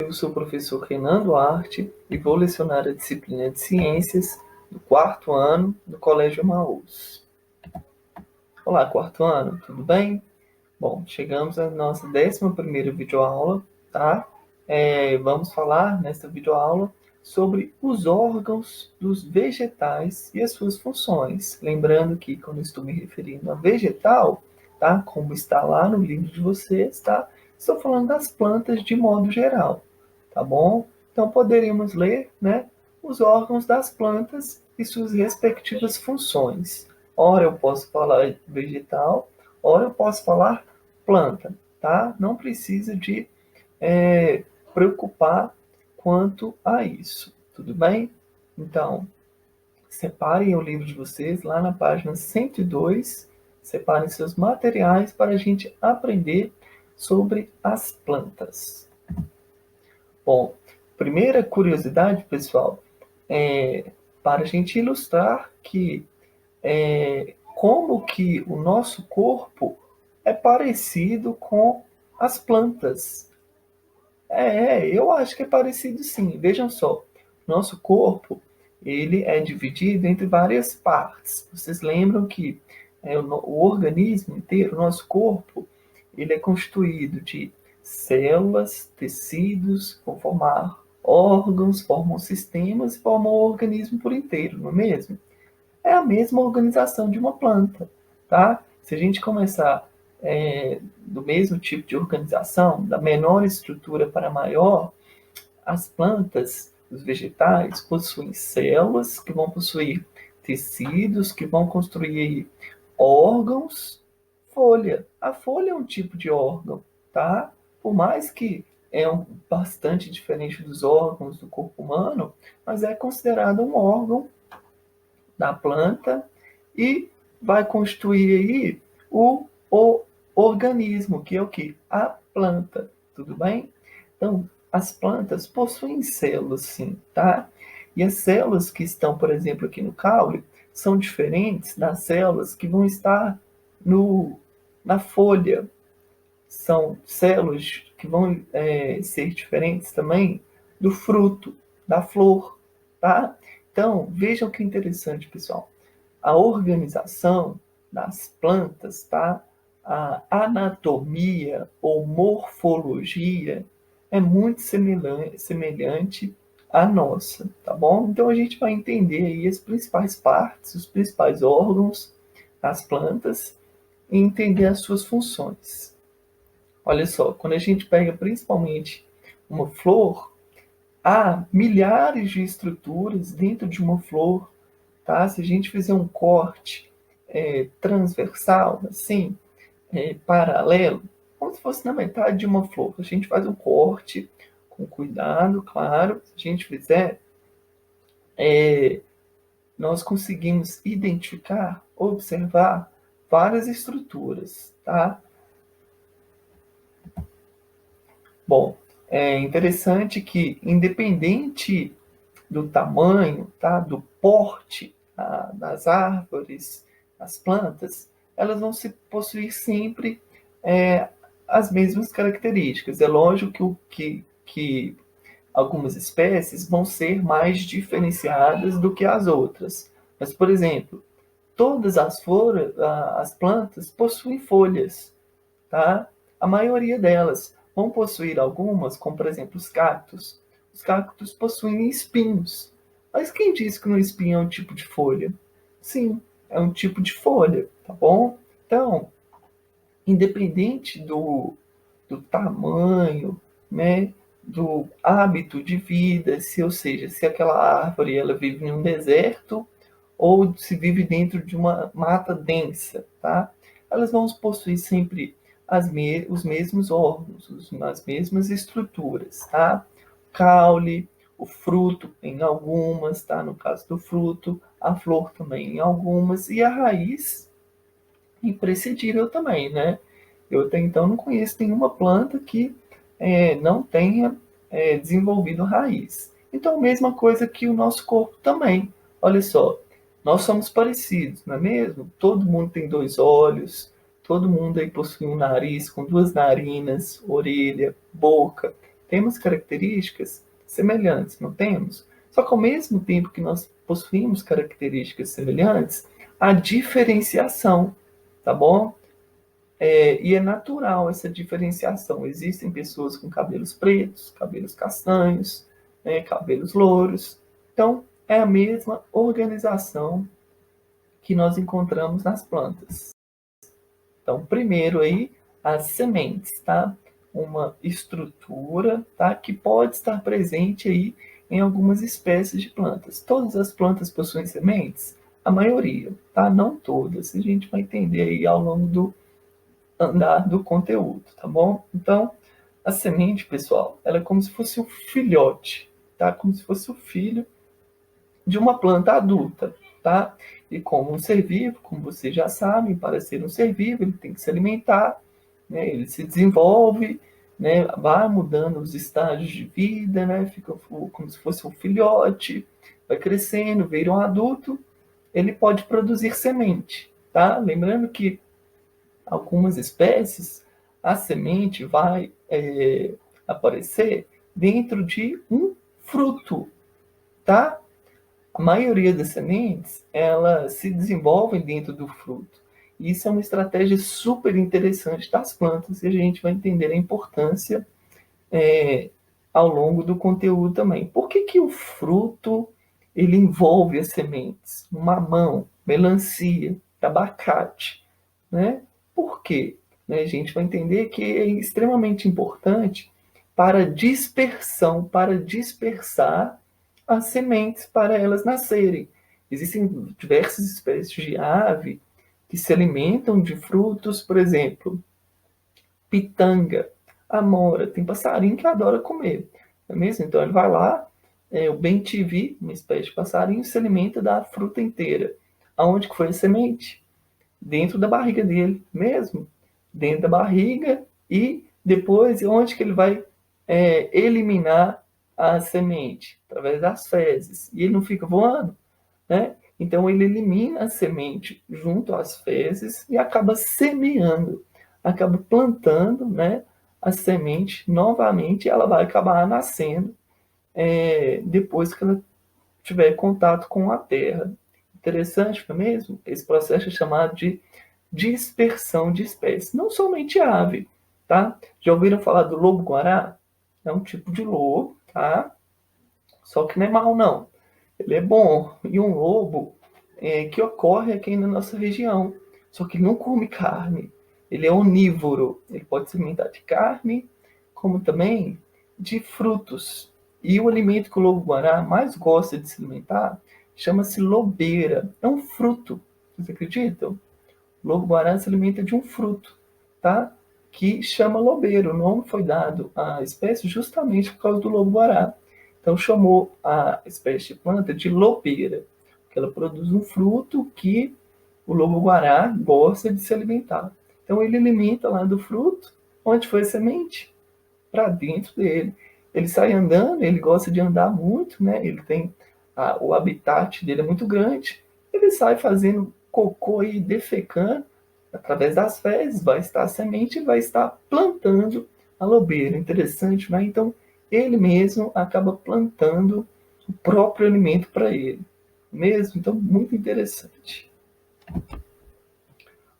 Eu sou o professor Renan Duarte e vou lecionar a disciplina de Ciências do quarto ano do Colégio Emaús. Olá, quarto ano, tudo bem? Bom, chegamos à nossa 11ª videoaula, tá? Vamos falar nesta videoaula sobre os órgãos dos vegetais e as suas funções. Lembrando que quando estou me referindo a vegetal, tá? Como está lá no livro de vocês, tá? Estou falando das plantas de modo geral, tá bom? Então poderíamos ler, né, os órgãos das plantas e suas respectivas funções. Ora eu posso falar vegetal, ora eu posso falar planta, tá? Não precisa de preocupar quanto a isso, tudo bem? Então, separem o livro de vocês lá na página 102, separem seus materiais para a gente aprender sobre as plantas. Bom, primeira curiosidade, pessoal, para a gente ilustrar que como que o nosso corpo é parecido com as plantas. Eu acho que é parecido sim. Vejam só, nosso corpo ele é dividido entre várias partes. Vocês lembram que o organismo inteiro, o nosso corpo, ele é constituído de células, tecidos, vão formar órgãos, formam sistemas e formam o organismo por inteiro, não é mesmo? É a mesma organização de uma planta, tá? Se a gente começar do mesmo tipo de organização, da menor estrutura para a maior, as plantas, os vegetais, possuem células que vão possuir tecidos, que vão construir órgãos, folha. A folha é um tipo de órgão, tá? Por mais que bastante diferente dos órgãos do corpo humano, mas é considerado um órgão da planta e vai constituir aí o organismo, que é o que? A planta, tudo bem? Então, as plantas possuem células, sim, tá? E as células que estão, por exemplo, aqui no caule, são diferentes das células que vão estar na folha. São células que vão ser diferentes também do fruto, da flor, tá? Então, vejam que interessante, pessoal. A organização das plantas, tá? A anatomia ou morfologia é muito semelhante à nossa, tá bom? Então, a gente vai entender aí as principais partes, os principais órgãos das plantas e entender as suas funções. Olha só, quando a gente pega principalmente uma flor, há milhares de estruturas dentro de uma flor, tá? Se a gente fizer um corte transversal, assim, paralelo, como se fosse na metade de uma flor, a gente faz um corte com cuidado, claro. Se a gente fizer, nós conseguimos identificar, observar várias estruturas, tá? Bom, é interessante que, independente do tamanho, tá, do porte das árvores, das plantas, elas vão se possuir sempre as mesmas características. É lógico que algumas espécies vão ser mais diferenciadas do que as outras. Mas, por exemplo, todas as plantas possuem folhas, tá? A maioria delas vão possuir algumas, como por exemplo os cactos. Os cactos possuem espinhos. Mas quem disse que no espinho é um tipo de folha? Sim, é um tipo de folha, tá bom? Então, independente do tamanho, né, do hábito de vida, ou seja, se aquela árvore ela vive em um deserto ou se vive dentro de uma mata densa, tá? Elas vão possuir sempre os mesmos órgãos, as mesmas estruturas, tá? Caule, o fruto em algumas, tá? No caso do fruto, a flor também em algumas, e a raiz imprescindível também, né? Eu até então não conheço nenhuma planta que não tenha desenvolvido raiz. Então, a mesma coisa que o nosso corpo também. Olha só, nós somos parecidos, não é mesmo? Todo mundo tem dois olhos, todo mundo aí possui um nariz com duas narinas, orelha, boca. Temos características semelhantes, não temos? Só que ao mesmo tempo que nós possuímos características semelhantes, há diferenciação, tá bom? E é natural essa diferenciação. Existem pessoas com cabelos pretos, cabelos castanhos, cabelos louros. Então, é a mesma organização que nós encontramos nas plantas. Então, primeiro aí, as sementes, tá? Uma estrutura, tá? Que pode estar presente aí em algumas espécies de plantas. Todas as plantas possuem sementes? A maioria, tá? Não todas. A gente vai entender aí ao longo do andar do conteúdo, tá bom? Então, a semente, pessoal, ela é como se fosse um filhote, tá? Como se fosse o filho de uma planta adulta, tá? E como um ser vivo, como vocês já sabem, para ser um ser vivo, ele tem que se alimentar, né? Ele se desenvolve, né? Vai mudando os estágios de vida, né? Fica como se fosse um filhote, vai crescendo, vira um adulto, ele pode produzir semente, tá? Lembrando que algumas espécies, a semente vai aparecer dentro de um fruto, tá? A maioria das sementes, elas se desenvolvem dentro do fruto. Isso é uma estratégia super interessante das plantas e a gente vai entender a importância ao longo do conteúdo também. Por que que o fruto ele envolve as sementes? Mamão, melancia, abacate, né? Por quê? Né, a gente vai entender que é extremamente importante para dispersão, para dispersar as sementes para elas nascerem. Existem diversas espécies de ave que se alimentam de frutos, por exemplo, pitanga, amora, tem passarinho que adora comer, não é mesmo? Então ele vai lá, o bem-te-vi, uma espécie de passarinho, se alimenta da fruta inteira. Aonde que foi a semente? Dentro da barriga dele mesmo, dentro da barriga, e depois onde que ele vai eliminar a semente? Através das fezes. E ele não fica voando, né? Então ele elimina a semente junto às fezes e acaba semeando, acaba plantando, né, a semente novamente, ela vai acabar nascendo depois que ela tiver contato com a terra. Interessante, não é mesmo? Esse processo é chamado de dispersão de espécies. Não somente ave, tá? Já ouviram falar do lobo-guará? É um tipo de lobo, tá? Só que não é mau, não. Ele é bom. E um lobo que ocorre aqui na nossa região. Só que ele não come carne. Ele é onívoro. Ele pode se alimentar de carne, como também de frutos. E o alimento que o lobo-guará mais gosta de se alimentar chama-se lobeira. É um fruto. Vocês acreditam? O lobo-guará se alimenta de um fruto, tá? Que chama lobeira. O nome foi dado à espécie justamente por causa do lobo-guará. Então chamou a espécie de planta de lobeira, porque ela produz um fruto que o lobo-guará gosta de se alimentar. Então ele alimenta lá do fruto, onde foi a semente? Para dentro dele. Ele sai andando, ele gosta de andar muito, né? Ele tem o habitat dele é muito grande. Ele sai fazendo cocô e defecando através das fezes, vai estar a semente e vai estar plantando a lobeira. Interessante, né? Então ele mesmo acaba plantando o próprio alimento para ele. Mesmo? Então, muito interessante.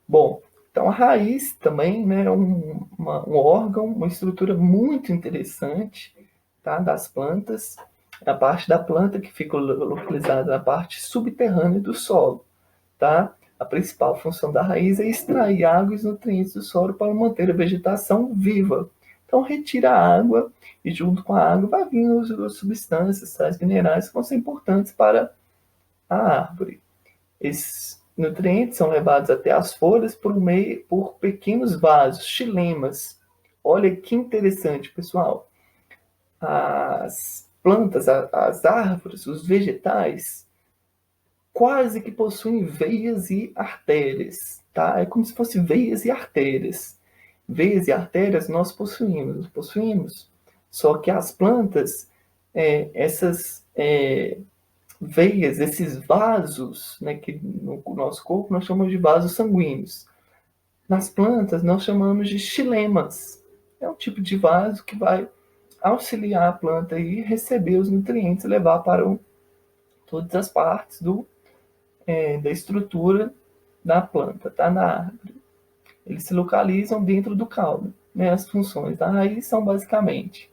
Bom, então a raiz também, né, é um órgão, uma estrutura muito interessante, tá, das plantas. É a parte da planta que fica localizada na parte subterrânea do solo. Tá? A principal função da raiz é extrair água e os nutrientes do solo para manter a vegetação viva. Então, retira a água e, junto com a água, vai vir as substâncias, sais minerais que vão ser importantes para a árvore. Esses nutrientes são levados até as folhas por pequenos vasos, xilemas. Olha que interessante, pessoal. As plantas, as árvores, os vegetais, quase que possuem veias e artérias, tá? É como se fossem veias e artérias. Veias e artérias nós possuímos. Só que as plantas, essas veias, esses vasos, né, que no nosso corpo nós chamamos de vasos sanguíneos. Nas plantas nós chamamos de xilemas. É um tipo de vaso que vai auxiliar a planta a receber os nutrientes e levar para todas as partes da estrutura da planta, tá? Na árvore. Eles se localizam dentro do caule, né? As funções da raiz são basicamente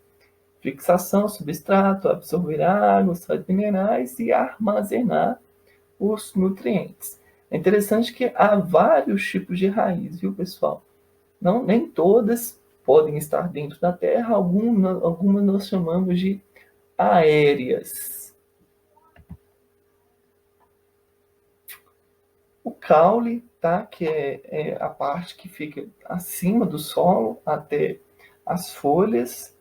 fixação, substrato, absorver água, sais minerais e armazenar os nutrientes. É interessante que há vários tipos de raiz, viu, pessoal? Não, nem todas podem estar dentro da terra, algumas nós chamamos de aéreas. O caule, tá? Que é a parte que fica acima do solo até as folhas.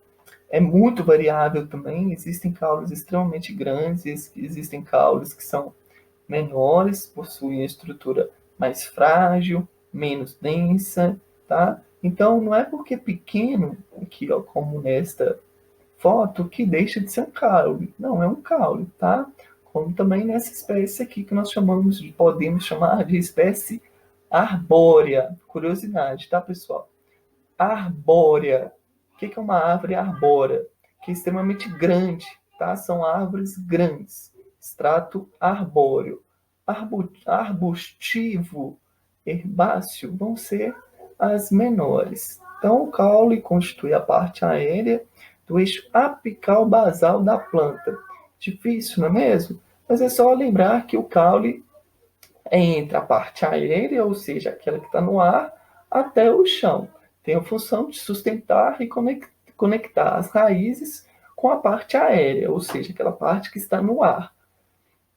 É muito variável também. Existem caules extremamente grandes, existem caules que são menores, possuem a estrutura mais frágil, menos densa, tá? Então não é porque é pequeno, aqui, ó, como nesta foto, que deixa de ser um caule. Não, é um caule, tá? Como também nessa espécie aqui que nós podemos chamar de espécie arbórea. Curiosidade, tá, pessoal? Arbórea. O que é uma árvore arbórea? Que é extremamente grande, tá? São árvores grandes. Extrato arbóreo. Arbustivo, herbáceo vão ser as menores. Então, o caule constitui a parte aérea do eixo apical basal da planta. Difícil, não é mesmo? Mas é só lembrar que o caule é entre a parte aérea, ou seja, aquela que está no ar, até o chão. Tem a função de sustentar e conectar as raízes com a parte aérea, ou seja, aquela parte que está no ar.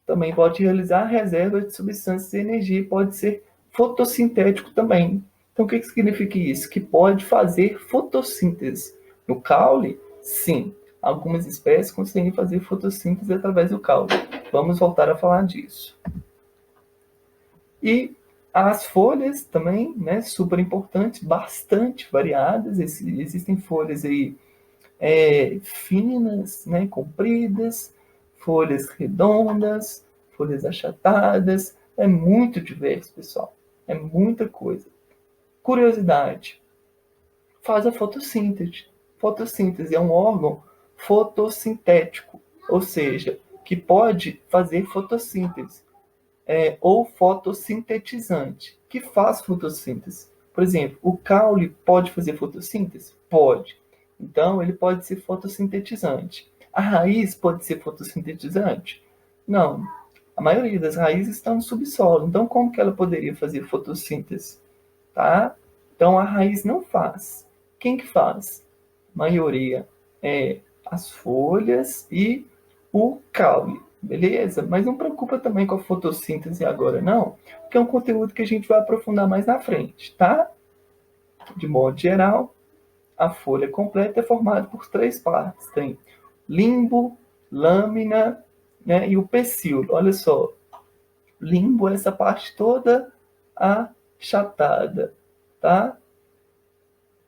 Também pode realizar reserva de substâncias e energia, pode ser fotossintético também. Então, o que significa isso? Que pode fazer fotossíntese. No caule, sim. Algumas espécies conseguem fazer fotossíntese através do caule. Vamos voltar a falar disso. E as folhas também, né, super importantes, bastante variadas. Existem folhas aí finas, né, compridas, folhas redondas, folhas achatadas. É muito diverso, pessoal. É muita coisa. Curiosidade. Faz a fotossíntese. Fotossíntese é um órgão fotossintético, ou seja, que pode fazer fotossíntese. Ou fotossintetizante, que faz fotossíntese. Por exemplo, o caule pode fazer fotossíntese? Pode. Então, ele pode ser fotossintetizante. A raiz pode ser fotossintetizante? Não. A maioria das raízes estão no subsolo. Então, como que ela poderia fazer fotossíntese? Tá? Então, a raiz não faz. Quem que faz? A maioria é as folhas e o caule. Beleza? Mas não preocupa também com a fotossíntese agora, não, porque é um conteúdo que a gente vai aprofundar mais na frente, tá? De modo geral, a folha completa é formada por 3 partes. Tem limbo, lâmina, né, e o pecíolo. Olha só, limbo é essa parte toda achatada, tá?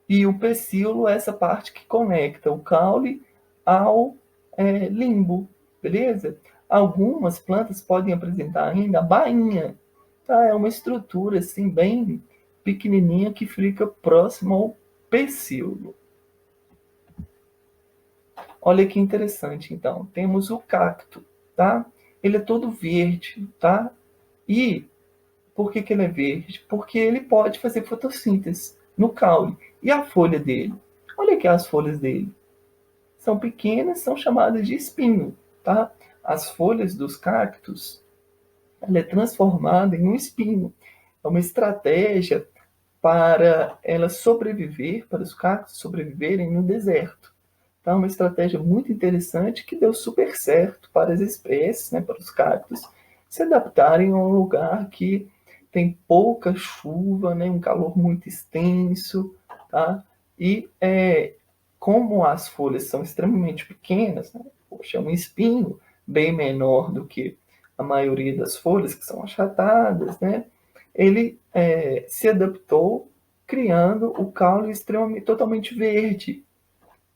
E o pecíolo é essa parte que conecta o caule ao limbo, beleza? Algumas plantas podem apresentar ainda a bainha, tá? É uma estrutura assim bem pequenininha que fica próximo ao pecíolo. Olha que interessante, então. Temos o cacto, tá? Ele é todo verde, tá? E por que ele é verde? Porque ele pode fazer fotossíntese no caule. E a folha dele? Olha aqui as folhas dele. São pequenas, são chamadas de espinho, tá? As folhas dos cactos, ela é transformada em um espinho. É uma estratégia para ela sobreviver, para os cactos sobreviverem no deserto. Então, é uma estratégia muito interessante que deu super certo para as espécies, né, para os cactos, se adaptarem a um lugar que tem pouca chuva, né, um calor muito extenso, tá? E como as folhas são extremamente pequenas, né, poxa, é um espinho bem menor do que a maioria das folhas, que são achatadas, né? Ele se adaptou criando o caule extremamente, totalmente verde,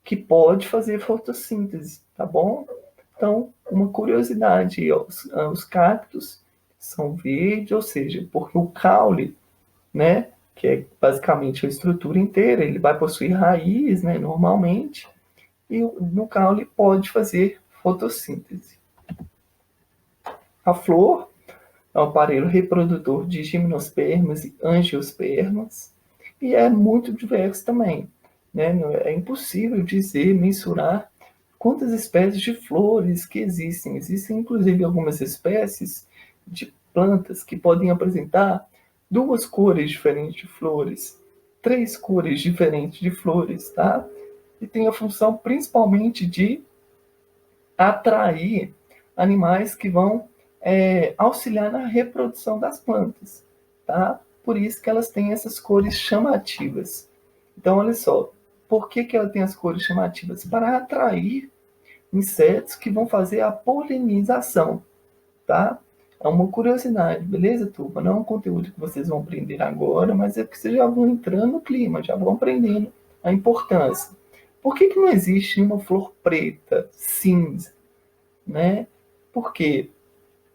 que pode fazer fotossíntese, tá bom? Então, uma curiosidade, os cactos são verdes, ou seja, porque o caule, né, que é basicamente a estrutura inteira, ele vai possuir raiz, né, normalmente, e no caule pode fazer fotossíntese. A flor é um aparelho reprodutor de gimnospermas e angiospermas e é muito diverso também. Né? É impossível dizer, mensurar quantas espécies de flores que existem. Existem, inclusive, algumas espécies de plantas que podem apresentar 2 cores diferentes de flores, 3 cores diferentes de flores, tá? E tem a função principalmente de atrair animais que vão auxiliar na reprodução das plantas, tá? Por isso que elas têm essas cores chamativas. Então, olha só, por que ela tem as cores chamativas? Para atrair insetos que vão fazer a polinização, tá? É uma curiosidade, beleza, turma? Não é um conteúdo que vocês vão aprender agora, mas é que vocês já vão entrando no clima, já vão aprendendo a importância. Por que não existe uma flor preta, cinza, né? Porque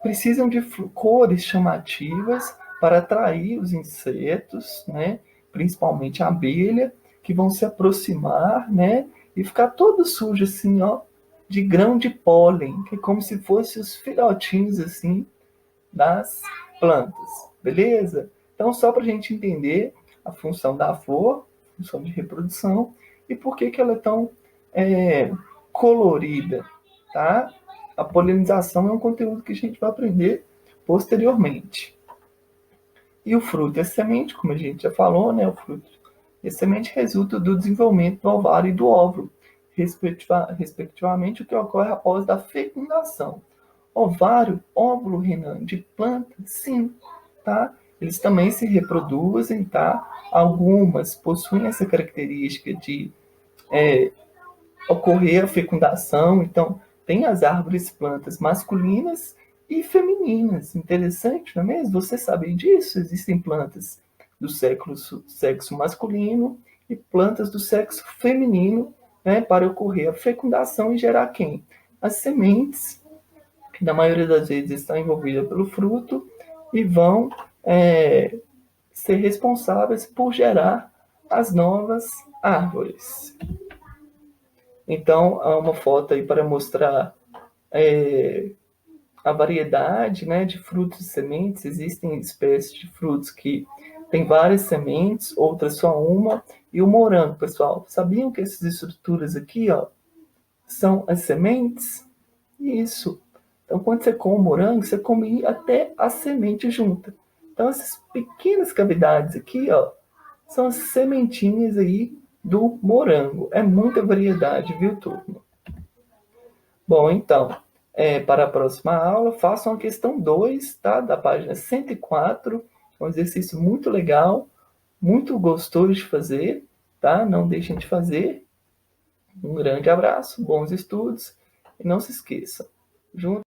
precisam de cores chamativas para atrair os insetos, né? Principalmente a abelha, que vão se aproximar, né? E ficar todo sujo assim, ó, de grão de pólen, que é como se fossem os filhotinhos assim das plantas, beleza? Então, só para a gente entender a função da flor, função de reprodução, e por que ela é tão colorida, tá? A polinização é um conteúdo que a gente vai aprender posteriormente. E o fruto e a semente, como a gente já falou, né? O fruto e a semente resulta do desenvolvimento do ovário e do óvulo, respectivamente, o que ocorre após a fecundação. Ovário, óvulo, Renan, de planta, sim, tá? Eles também se reproduzem, tá? Algumas possuem essa característica de ocorrer a fecundação, então tem as árvores plantas masculinas e femininas. Interessante, não é mesmo? Você sabe disso? Existem plantas do sexo masculino e plantas do sexo feminino, né, para ocorrer a fecundação e gerar quem? As sementes, que na maioria das vezes estão envolvidas pelo fruto e vão ser responsáveis por gerar as novas árvores. Então, há uma foto aí para mostrar a variedade, né, de frutos e sementes. Existem espécies de frutos que têm várias sementes, outras só uma. E o morango, pessoal, sabiam que essas estruturas aqui, ó, são as sementes? Isso. Então, quando você come morango, você come até a semente junta. Então, essas pequenas cavidades aqui, ó, são as sementinhas aí do morango. É muita variedade, viu, turma? Bom, então, para a próxima aula, façam a questão 2, tá? Da página 104. É um exercício muito legal, muito gostoso de fazer, tá? Não deixem de fazer. Um grande abraço, bons estudos e não se esqueçam. Juntos